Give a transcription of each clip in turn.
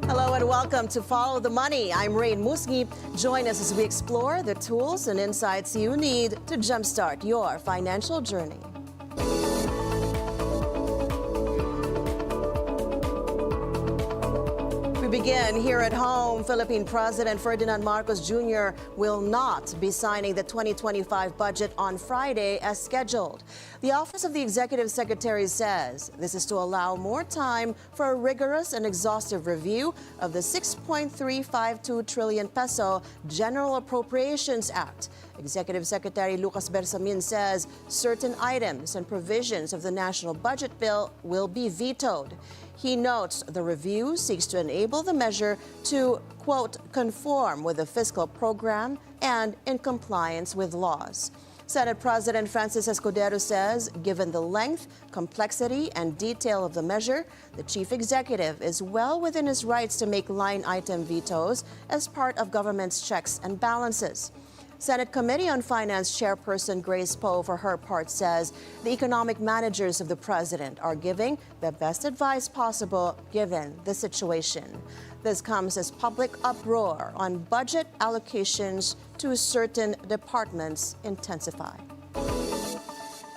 Hello and welcome to Follow the Money. I'm Raine Musñgi. Join us as we explore the tools and insights you need to jumpstart your financial journey. We begin here at home. Philippine President Ferdinand Marcos Jr. will not be signing the 2025 budget on Friday as scheduled. The Office of the Executive Secretary says this is to allow more time for a rigorous and exhaustive review of the 6.352 trillion peso General Appropriations Act. Executive Secretary Lucas Bersamin says certain items and provisions of the national budget bill will be vetoed. He notes the review seeks to enable the measure to, quote, conform with the fiscal program and in compliance with laws. Senate President Francis Escudero says, given the length, complexity, and detail of the measure, the chief executive is well within his rights to make line item vetoes as part of government's checks and balances. Senate Committee on Finance Chairperson Grace Poe, for her part, says the economic managers of the president are giving the best advice possible given the situation. This comes as public uproar on budget allocations to certain departments intensify.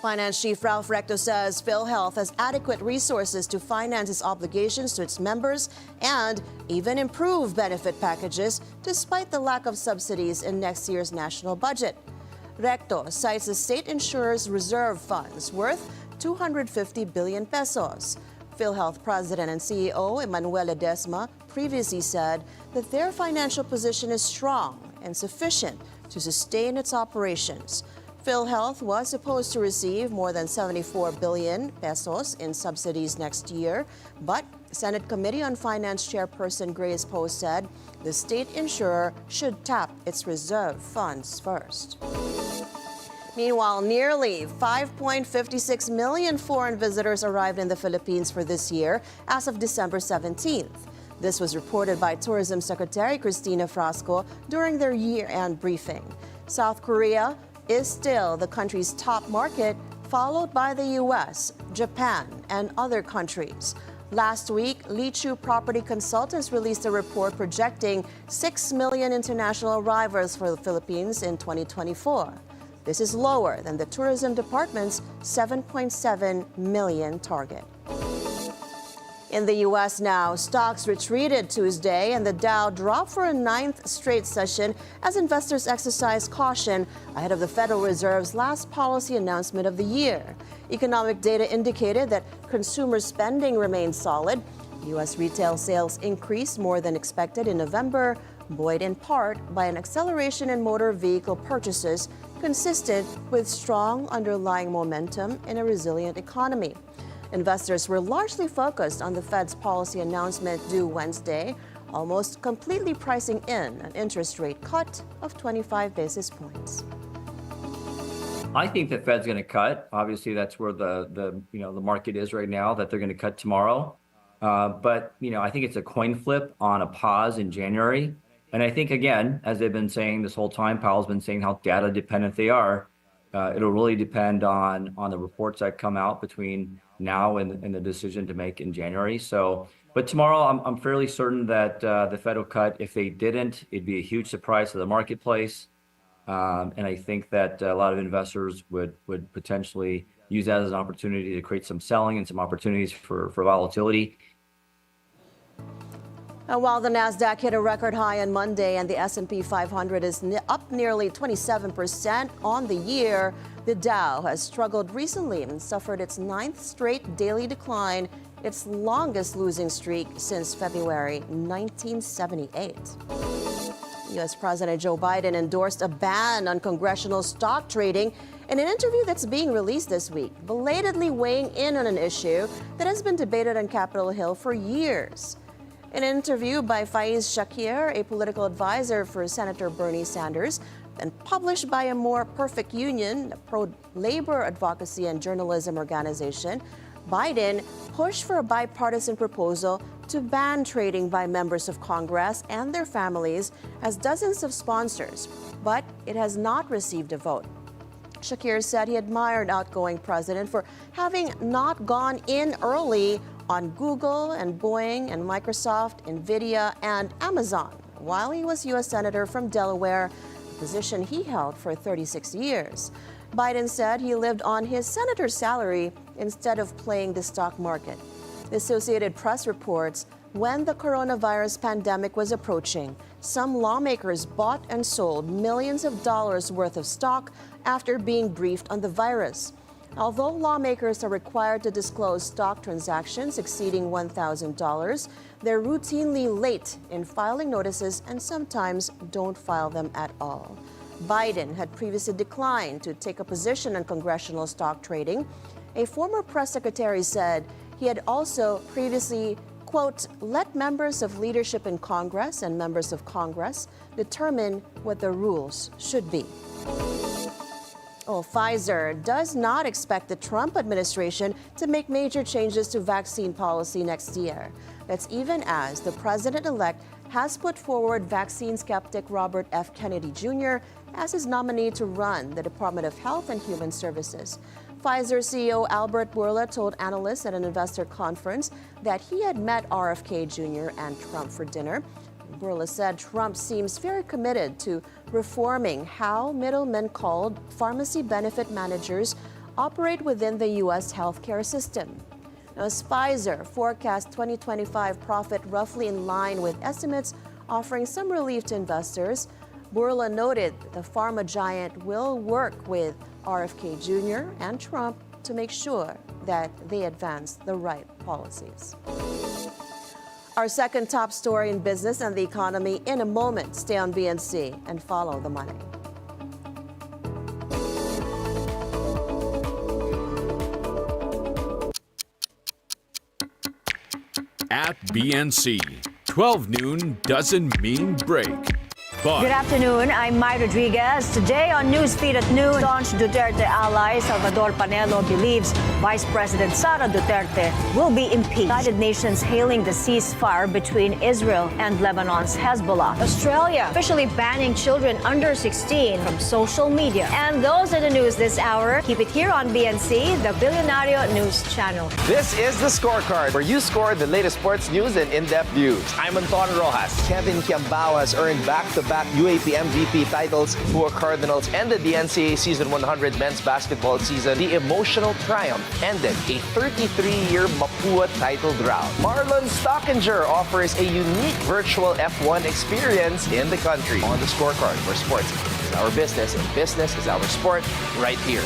Finance Chief Ralph Recto says PhilHealth has adequate resources to finance its obligations to its members and even improve benefit packages despite the lack of subsidies in next year's national budget. Recto cites the state insurer's reserve funds worth 250 billion pesos. PhilHealth President and CEO Emmanuel Ledesma previously said that their financial position is strong and sufficient to sustain its operations. PhilHealth was supposed to receive more than 74 billion pesos in subsidies next year, but Senate Committee on Finance Chairperson Grace Poe said the state insurer should tap its reserve funds first. Meanwhile, nearly 5.56 million foreign visitors arrived in the Philippines for this year as of December 17th. This was reported by Tourism Secretary Cristina Frasco during their year-end briefing. South Korea is still the country's top market, followed by the U.S., Japan, and other countries. Last week, Lee Chu Property Consultants released a report projecting 6 million international arrivals for the Philippines in 2024. This is lower than the Tourism Department's 7.7 million target. In the U.S. now, stocks retreated Tuesday and the Dow dropped for a ninth straight session as investors exercised caution ahead of the Federal Reserve's last policy announcement of the year. Economic data indicated that consumer spending remained solid. U.S. retail sales increased more than expected in November, buoyed in part by an acceleration in motor vehicle purchases consistent with strong underlying momentum in a resilient economy. Investors were largely focused on the Fed's policy announcement due Wednesday, almost completely pricing in an interest rate cut of 25 basis points. I think the Fed's going to cut. Obviously, that's where the market is right now, that they're going to cut tomorrow. But I think it's a coin flip on a pause in January. And I think, again, as they've been saying this whole time, Powell's been saying how data dependent they are. It'll really depend on the reports that come out between now and the decision to make in January. But tomorrow, I'm fairly certain that the Fed will cut. If they didn't, it'd be a huge surprise to the marketplace. And I think that a lot of investors would potentially use that as an opportunity to create some selling and some opportunities for volatility. While the Nasdaq hit a record high on Monday and the S&P 500 is up nearly 27% on the year, the Dow has struggled recently and suffered its ninth straight daily decline, its longest losing streak since February 1978. U.S. President Joe Biden endorsed a ban on congressional stock trading in an interview that's being released this week, belatedly weighing in on an issue that has been debated on Capitol Hill for years. In an interview by Faiz Shakir, a political advisor for Senator Bernie Sanders, and published by a More Perfect Union, a pro-labor advocacy and journalism organization, Biden pushed for a bipartisan proposal to ban trading by members of Congress and their families as dozens of sponsors, but it has not received a vote. Shakir said he admired outgoing president for having not gone in early on Google and Boeing and Microsoft, Nvidia, and Amazon while he was U.S. Senator from Delaware, a position he held for 36 years. Biden said he lived on his senator's salary instead of playing the stock market. The Associated Press reports when the coronavirus pandemic was approaching, some lawmakers bought and sold millions of dollars worth of stock after being briefed on the virus. Although lawmakers are required to disclose stock transactions exceeding $1,000, they're routinely late in filing notices and sometimes don't file them at all. Biden had previously declined to take a position on congressional stock trading. A former press secretary said he had also previously, quote, let members of leadership in Congress and members of Congress determine what the rules should be. Well, Pfizer does not expect the Trump administration to make major changes to vaccine policy next year. That's even as the president-elect has put forward vaccine skeptic Robert F. Kennedy Jr. as his nominee to run the Department of Health and Human Services. Pfizer CEO Albert Bourla told analysts at an investor conference that he had met RFK Jr. and Trump for dinner. Bourla said Trump seems very committed to reforming how middlemen called pharmacy benefit managers operate within the U.S. healthcare system. Now, as Pfizer forecast 2025 profit roughly in line with estimates, offering some relief to investors, Bourla noted the pharma giant will work with RFK Jr. and Trump to make sure that they advance the right policies. Our second top story in business and the economy in a moment. Stay on BNC and follow the money. At BNC, 12 noon doesn't mean break. But good afternoon, I'm Mai Rodriguez. Today on Newsfeed at noon, staunch Duterte ally Salvador Panelo believes Vice President Sara Duterte will be impeached. United Nations hailing the ceasefire between Israel and Lebanon's Hezbollah. Australia officially banning children under 16 from social media. And those are the news this hour. Keep it here on BNC, the Bilyonaryo News Channel. This is The Scorecard, where you score the latest sports news and in-depth views. I'm Anton Rojas. Kevin Kiambao has earned back-to-back UAP MVP titles. Pua Cardinals ended the NCAA Season 100 men's basketball season. The emotional triumph ended a 33-year Mapua title drought. Marlon Stockinger offers a unique virtual F1 experience in the country. On The Scorecard, where sports is our business and business is our sport, right here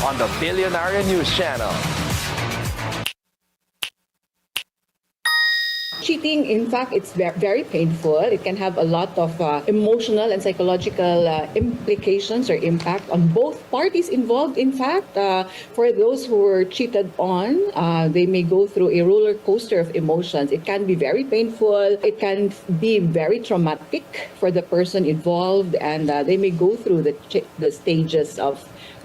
on the Bilyonaryo News Channel. Cheating, in fact, it's very painful. It can have a lot of emotional and psychological implications or impact on both parties involved. In fact, for those who were cheated on, they may go through a roller coaster of emotions. It can be very painful. It can be very traumatic for the person involved, and they may go through the stages of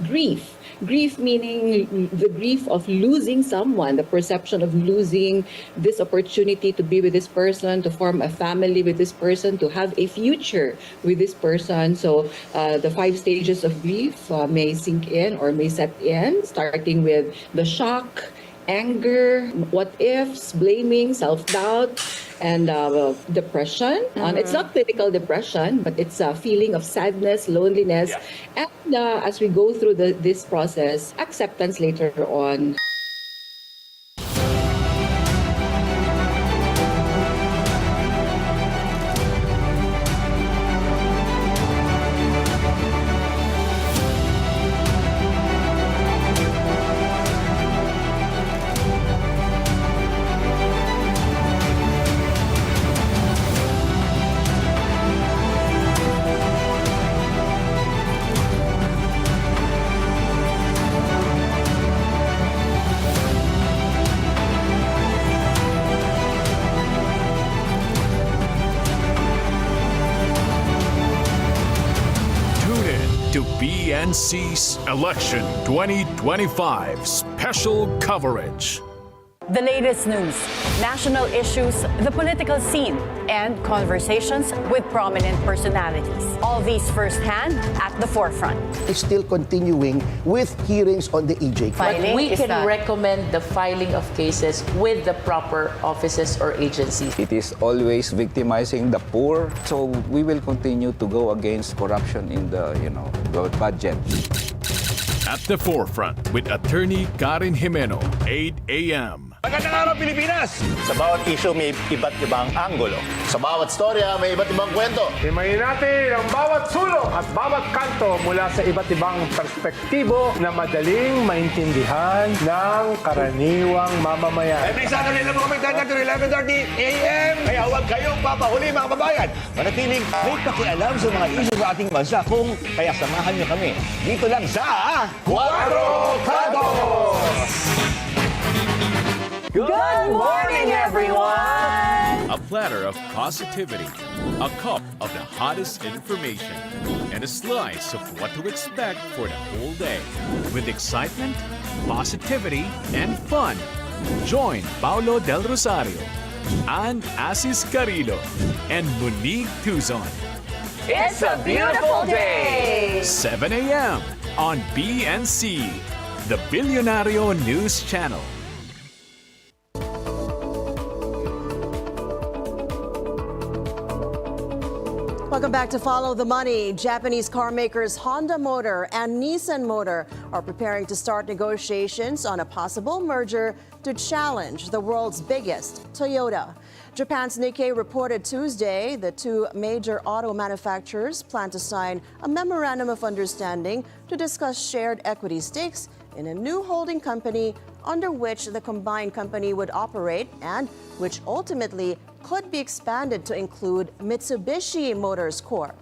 grief. Grief meaning the grief of losing someone, the perception of losing this opportunity to be with this person, to form a family with this person, to have a future with this person. So the 5 stages of grief may sink in or may set in, starting with the shock, anger, what ifs, blaming, self-doubt, and depression. It's not clinical depression, but it's a feeling of sadness, loneliness. Yeah. And as we go through this process, acceptance later on. BNC's Election 2025 special coverage. The latest news, national issues, the political scene, and conversations with prominent personalities. All these firsthand at the forefront. It's still continuing with hearings on the EJ. Filing We is can that- recommend the filing of cases with the proper offices or agencies. It is always victimizing the poor, so we will continue to go against corruption in the budget. At the forefront with attorney Karen Jimeno, 8 a.m. Magandang araw, Pilipinas! Sa bawat issue may iba't ibang anggulo. Sa bawat storya may iba't ibang kwento. Himayin natin ang bawat sulok at bawat kanto mula sa iba't ibang perspektibo na madaling maintindihan ng karaniwang mamamayan. Every Saturday na po kami to 11:30 a.m. Kaya huwag kayong papahuli mga kababayan. Manatiling may pakialam sa mga issue sa ating bansa kaya samahan niyo kami. Dito lang sa Cuatro Cantos! Good morning, everyone! A platter of positivity, a cup of the hottest information, and a slice of what to expect for the whole day. With excitement, positivity, and fun. Join Paulo Del Rosario, Ann Asis Carrillo, and Monique Tuzon. It's a beautiful day! 7 a.m. on BNC, the Bilyonaryo News Channel. Welcome back to Follow the Money. Japanese car makers Honda Motor and Nissan Motor are preparing to start negotiations on a possible merger to challenge the world's biggest, Toyota. Japan's Nikkei reported Tuesday the two major auto manufacturers plan to sign a memorandum of understanding to discuss shared equity stakes in a new holding company under which the combined company would operate and which ultimately could be expanded to include Mitsubishi Motors Corp.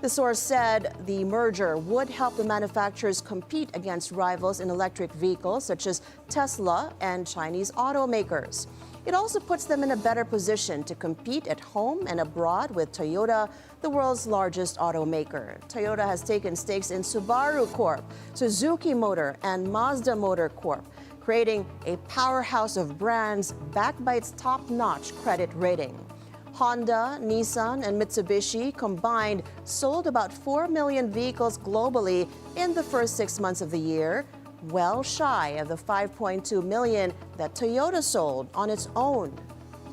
The source said the merger would help the manufacturers compete against rivals in electric vehicles such as Tesla and Chinese automakers. It also puts them in a better position to compete at home and abroad with Toyota, the world's largest automaker. Toyota has taken stakes in Subaru Corp, Suzuki Motor, and Mazda Motor Corp, creating a powerhouse of brands backed by its top-notch credit rating. Honda, Nissan, and Mitsubishi combined sold about 4 million vehicles globally in the first 6 months of the year, well shy of the 5.2 million that Toyota sold on its own.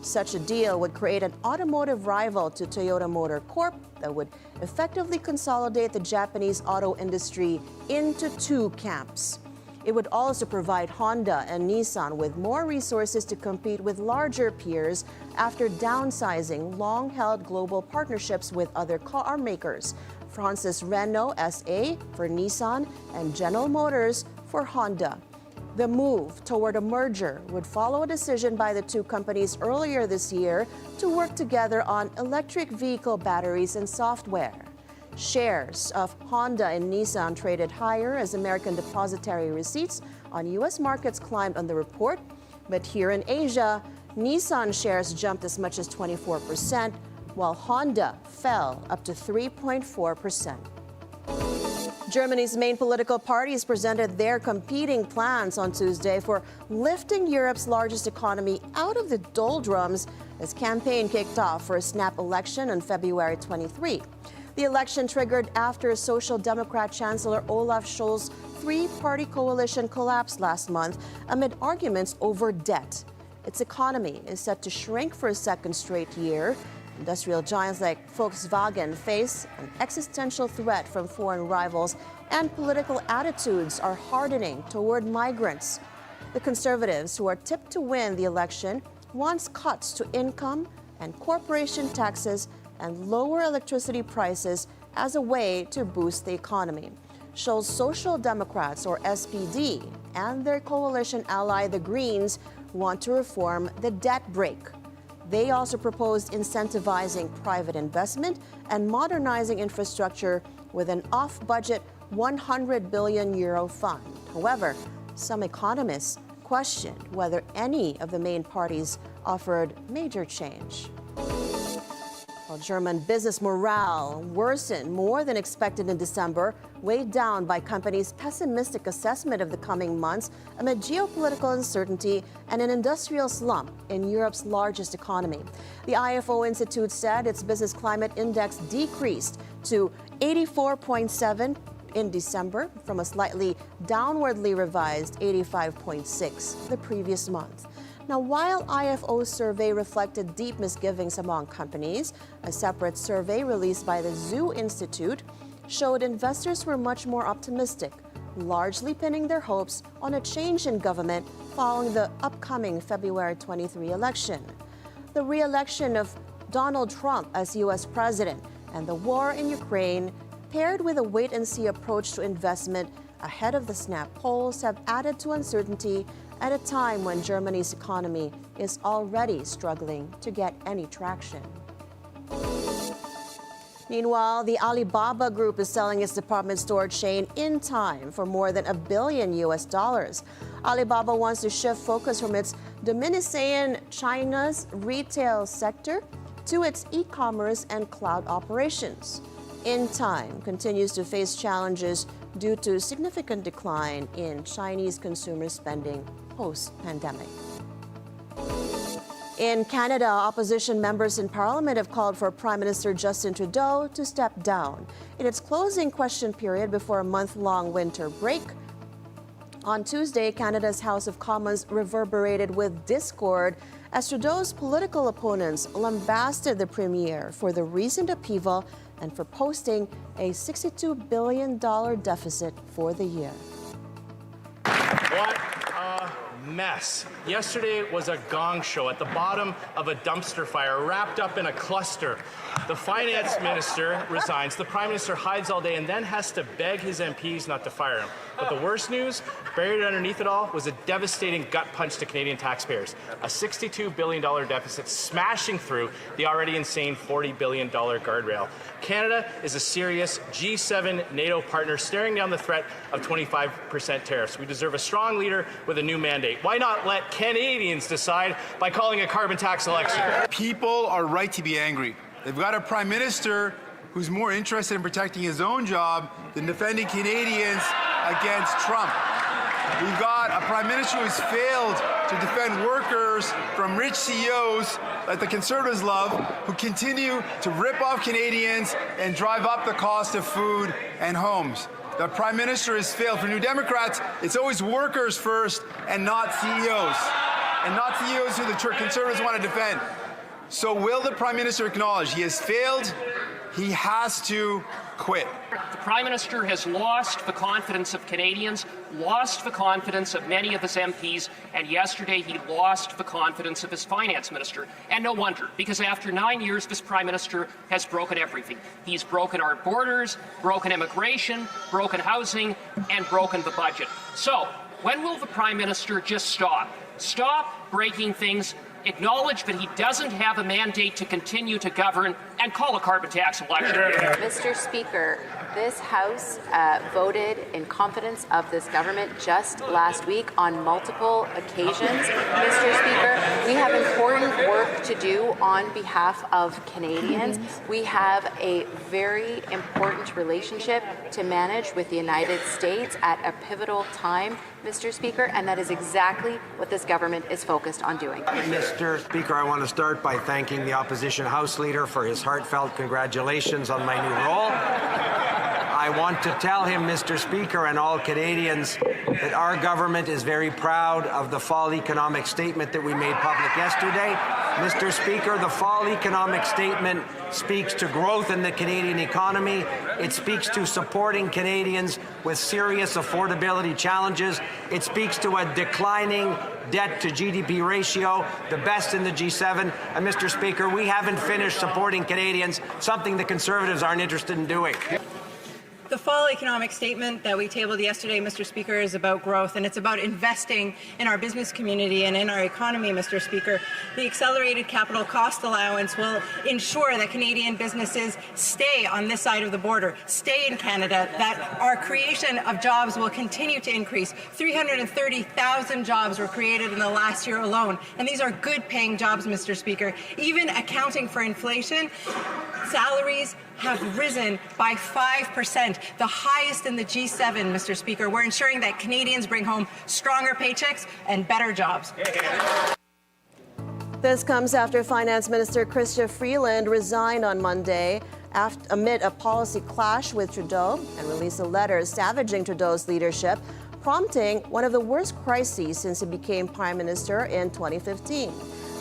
Such a deal would create an automotive rival to Toyota Motor Corp that would effectively consolidate the Japanese auto industry into two camps. It would also provide Honda and Nissan with more resources to compete with larger peers after downsizing long-held global partnerships with other car makers, Francis Renault SA for Nissan and General Motors for Honda. The move toward a merger would follow a decision by the two companies earlier this year to work together on electric vehicle batteries and software. Shares of Honda and Nissan traded higher as American depositary receipts on U.S. markets climbed on the report. But here in Asia, Nissan shares jumped as much as 24%, while Honda fell up to 3.4%. Germany's main political parties presented their competing plans on Tuesday for lifting Europe's largest economy out of the doldrums as campaign kicked off for a snap election on February 23. The election triggered after Social Democrat Chancellor Olaf Scholz's three-party coalition collapsed last month amid arguments over debt. Its economy is set to shrink for a second straight year. Industrial giants like Volkswagen face an existential threat from foreign rivals, and political attitudes are hardening toward migrants. The Conservatives, who are tipped to win the election, want cuts to income and corporation taxes and lower electricity prices as a way to boost the economy. Scholz's Social Democrats, or SPD, and their coalition ally, the Greens, want to reform the debt brake. They also proposed incentivizing private investment and modernizing infrastructure with an off-budget 100 billion euro fund. However, some economists questioned whether any of the main parties offered major change. While German business morale worsened more than expected in December, weighed down by companies' pessimistic assessment of the coming months amid geopolitical uncertainty and an industrial slump in Europe's largest economy. The IFO Institute said its business climate index decreased to 84.7 in December from a slightly downwardly revised 85.6 the previous month. Now, while IFO's survey reflected deep misgivings among companies, a separate survey released by the Zoo Institute showed investors were much more optimistic, largely pinning their hopes on a change in government following the upcoming February 23 election. The re-election of Donald Trump as U.S. president and the war in Ukraine, paired with a wait-and-see approach to investment ahead of the snap polls, have added to uncertainty at a time when Germany's economy is already struggling to get any traction. Meanwhile, the Alibaba Group is selling its department store chain in time for more than $1 billion. Alibaba wants to shift focus from its dominion China's retail sector to its e-commerce and cloud operations. In time continues to face challenges due to significant decline in Chinese consumer spending post-pandemic. In Canada, opposition members in Parliament have called for Prime Minister Justin Trudeau to step down in its closing question period before a month-long winter break. On Tuesday, Canada's House of Commons reverberated with discord as Trudeau's political opponents lambasted the Premier for the recent upheaval and for posting a $62 billion deficit for the year. What a mess. Yesterday was a gong show at the bottom of a dumpster fire, wrapped up in a cluster. The finance minister resigns, the prime minister hides all day and then has to beg his MPs not to fire him. But the worst news, buried underneath it all, was a devastating gut punch to Canadian taxpayers. A $62 billion deficit smashing through the already insane $40 billion guardrail. Canada is a serious G7 NATO partner staring down the threat of 25% tariffs. We deserve a strong leader with a new mandate. Why not let Canadians decide by calling a carbon tax election? People are right to be angry. They've got a prime minister who's more interested in protecting his own job than defending Canadians against Trump. We've got a prime minister who's failed to defend workers from rich CEOs that the Conservatives love, who continue to rip off Canadians and drive up the cost of food and homes. The prime minister has failed. For New Democrats, it's always workers first and not CEOs. And not CEOs who the Conservatives want to defend. So will the prime minister acknowledge he has failed? He has to quit. The Prime Minister has lost the confidence of Canadians, lost the confidence of many of his MPs, and yesterday he lost the confidence of his Finance Minister. And no wonder, because after 9 years, this Prime Minister has broken everything. He's broken our borders, broken immigration, broken housing, and broken the budget. So, when will the Prime Minister just stop? Stop breaking things, acknowledge that he doesn't have a mandate to continue to govern, and call a carbon tax election. Mr. Speaker, this House voted in confidence of this government just last week on multiple occasions. Mr. Speaker, we have important work to do on behalf of Canadians. We have a very important relationship to manage with the United States at a pivotal time, Mr. Speaker, and that is exactly what this government is focused on doing. Mr. Speaker, I want to start by thanking the opposition House Leader for his heartfelt congratulations on my new role. I want to tell him, Mr. Speaker, and all Canadians, that our government is very proud of the fall economic statement that we made public yesterday. Mr. Speaker, the fall economic statement speaks to growth in the Canadian economy. It speaks to supporting Canadians with serious affordability challenges. It speaks to a declining debt to GDP ratio, the best in the G7. And Mr. Speaker, we haven't finished supporting Canadians, something the Conservatives aren't interested in doing. The fall economic statement that we tabled yesterday, Mr. Speaker, is about growth, and it's about investing in our business community and in our economy, Mr. Speaker. The accelerated capital cost allowance will ensure that Canadian businesses stay on this side of the border, stay in Canada, that our creation of jobs will continue to increase. 330,000 jobs were created in the last year alone, and these are good-paying jobs, Mr. Speaker. Even accounting for inflation, salaries have risen by 5%, the highest in the G7, Mr. Speaker. We're ensuring that Canadians bring home stronger paychecks and better jobs. This comes after Finance Minister Chrystia Freeland resigned on Monday amid a policy clash with Trudeau and released a letter savaging Trudeau's leadership, prompting one of the worst crises since he became Prime Minister in 2015.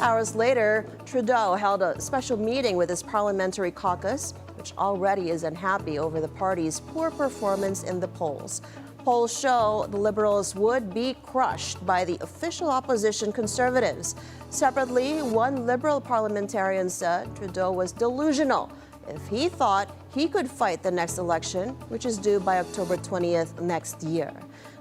Hours later, Trudeau held a special meeting with his parliamentary caucus, which already is unhappy over the party's poor performance in the polls. Polls show the Liberals would be crushed by the official opposition Conservatives. Separately, one Liberal parliamentarian said Trudeau was delusional if he thought he could fight the next election, which is due by October 20th next year.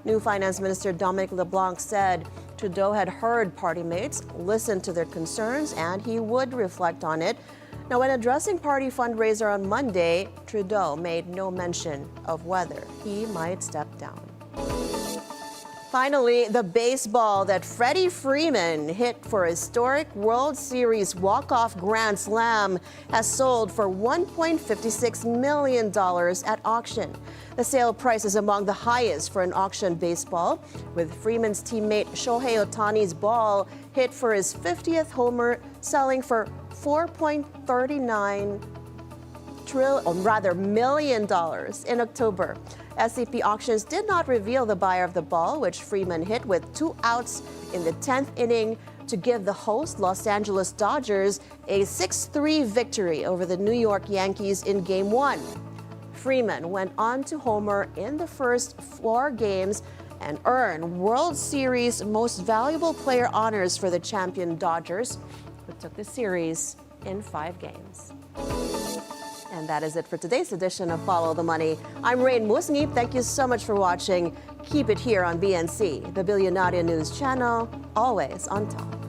New Finance Minister Dominic LeBlanc said Trudeau had heard party mates, listened to their concerns, and he would reflect on it. Now, when addressing party fundraiser on Monday, Trudeau made no mention of whether he might step down. Finally, the baseball that Freddie Freeman hit for a historic World Series walk-off grand slam has sold for $1.56 million at auction. The sale price is among the highest for an auction baseball, with Freeman's teammate Shohei Ohtani's ball hit for his 50th homer, selling for $4.39 million in October. SCP Auctions did not reveal the buyer of the ball, which Freeman hit with 2 outs in the 10th inning to give the host Los Angeles Dodgers a 6-3 victory over the New York Yankees in Game 1. Freeman went on to homer in the first 4 games and earn World Series Most Valuable Player honors for the champion Dodgers, who took the series in 5 games. And that is it for today's edition of Follow the Money. I'm Raine Musñgi. Thank you so much for watching. Keep it here on BNC, the Bilyonaryo News Channel, always on top.